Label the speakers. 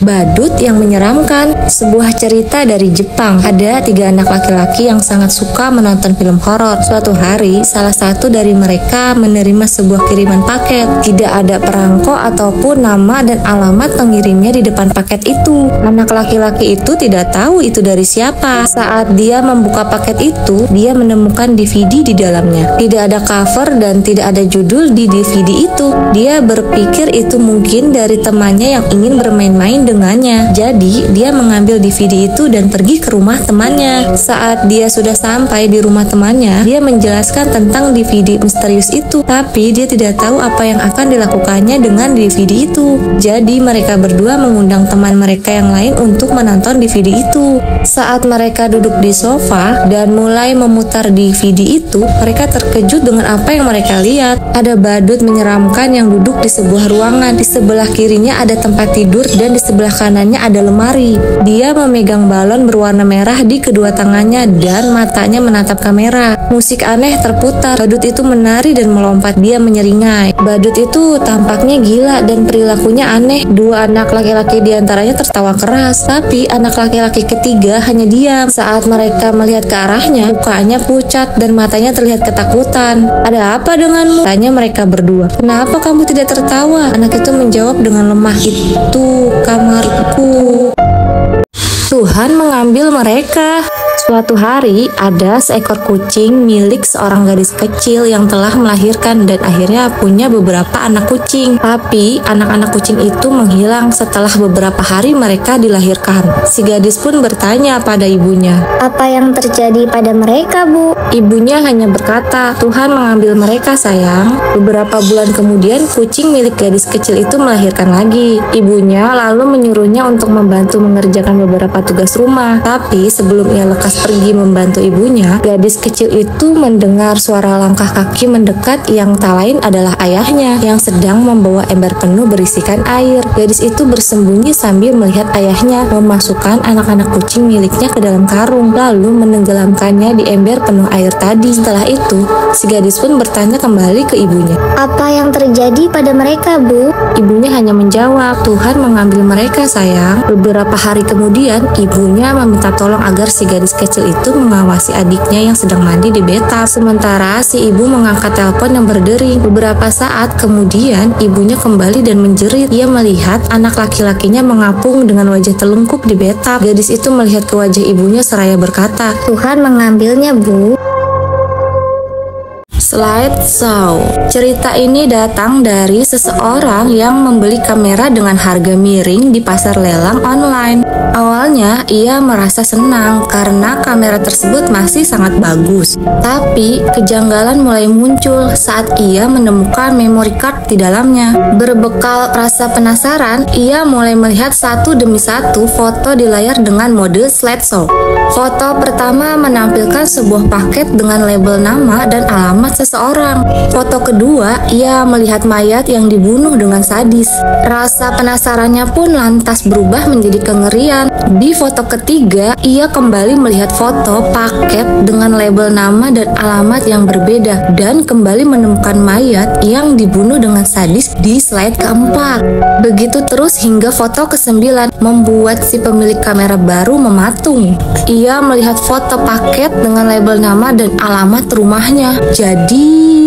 Speaker 1: Badut yang menyeramkan, sebuah cerita dari Jepang. Ada 3 anak laki-laki yang sangat suka menonton film horor. Suatu hari, salah satu dari mereka menerima sebuah kiriman paket. Tidak ada perangko ataupun nama dan alamat pengirimnya di depan paket itu. Anak laki-laki itu tidak tahu itu dari siapa. Saat dia membuka paket itu, dia menemukan DVD di dalamnya. Tidak ada cover dan tidak ada judul di DVD itu. Dia berpikir itu mungkin dari temannya yang ingin bermain-main dengannya. Jadi, dia mengambil DVD itu dan pergi ke rumah temannya. Saat dia sudah sampai di rumah temannya, dia menjelaskan tentang DVD misterius itu. Tapi, dia tidak tahu apa yang akan dilakukannya dengan DVD itu. Jadi, mereka berdua mengundang teman mereka yang lain untuk menonton DVD itu. Saat mereka duduk di sofa dan mulai memutar DVD itu, mereka terkejut dengan apa yang mereka lihat. Ada badut menyeramkan yang duduk di sebuah ruangan. Di sebelah kirinya ada tempat tidur dan di sebelah kanannya ada lemari. Dia memegang balon berwarna merah di kedua tangannya dan matanya menatap kamera. Musik aneh terputar. Badut itu menari dan melompat. Dia menyeringai. Badut itu tampaknya gila dan perilakunya aneh. 2 anak laki-laki diantaranya tertawa keras, tapi anak laki-laki ketiga hanya diam. Saat mereka melihat ke arahnya, mukanya pucat dan matanya terlihat ketakutan. "Ada apa denganmu?" tanya mereka berdua. "Kenapa kamu tidak tertawa?" Anak itu menjawab dengan lemah, "Itu kamarku. Tuhan mengambil mereka." Suatu hari, ada seekor kucing milik seorang gadis kecil yang telah melahirkan dan akhirnya punya beberapa anak kucing. Tapi, anak-anak kucing itu menghilang setelah beberapa hari mereka dilahirkan. Si gadis pun bertanya pada ibunya,
Speaker 2: "Apa yang terjadi pada mereka, Bu?"
Speaker 1: Ibunya hanya berkata, "Tuhan mengambil mereka, sayang." Beberapa bulan kemudian, kucing milik gadis kecil itu melahirkan lagi. Ibunya lalu menyuruhnya untuk membantu mengerjakan beberapa tugas rumah. Tapi, sebelum ia lekas pergi membantu ibunya, gadis kecil itu mendengar suara langkah kaki mendekat yang tak lain adalah ayahnya yang sedang membawa ember penuh berisikan air. Gadis itu bersembunyi sambil melihat ayahnya memasukkan anak-anak kucing miliknya ke dalam karung, lalu menenggelamkannya di ember penuh air tadi. Setelah itu, si gadis pun bertanya kembali ke ibunya,
Speaker 2: "Apa yang terjadi pada mereka, Bu?"
Speaker 1: Ibunya hanya menjawab, "Tuhan mengambil mereka, sayang." Beberapa hari kemudian, ibunya meminta tolong agar si gadis kecil itu mengawasi adiknya yang sedang mandi di bathtub. Sementara si ibu mengangkat telepon yang berdering. Beberapa saat kemudian, ibunya kembali dan menjerit. Ia melihat anak laki-lakinya mengapung dengan wajah telungkup di bathtub. Gadis itu melihat ke wajah ibunya seraya berkata,
Speaker 2: "Tuhan mengambilnya, Bu."
Speaker 1: Slideshow. Cerita ini datang dari seseorang yang membeli kamera dengan harga miring di pasar lelang online. Awalnya, ia merasa senang karena kamera tersebut masih sangat bagus. Tapi, kejanggalan mulai muncul saat ia menemukan memory card di dalamnya. Berbekal rasa penasaran, ia mulai melihat satu demi satu foto di layar dengan mode slideshow. Foto pertama menampilkan sebuah paket dengan label nama dan alamat seseorang. Foto kedua, ia melihat mayat yang dibunuh dengan sadis. Rasa penasarannya pun lantas berubah menjadi kengerian. Di foto ketiga, ia kembali melihat foto paket dengan label nama dan alamat yang berbeda dan kembali menemukan mayat yang dibunuh dengan sadis di slide keempat. Begitu terus hingga foto ke-9 membuat si pemilik kamera baru mematung. Ia melihat foto paket dengan label nama dan alamat rumahnya. Jadi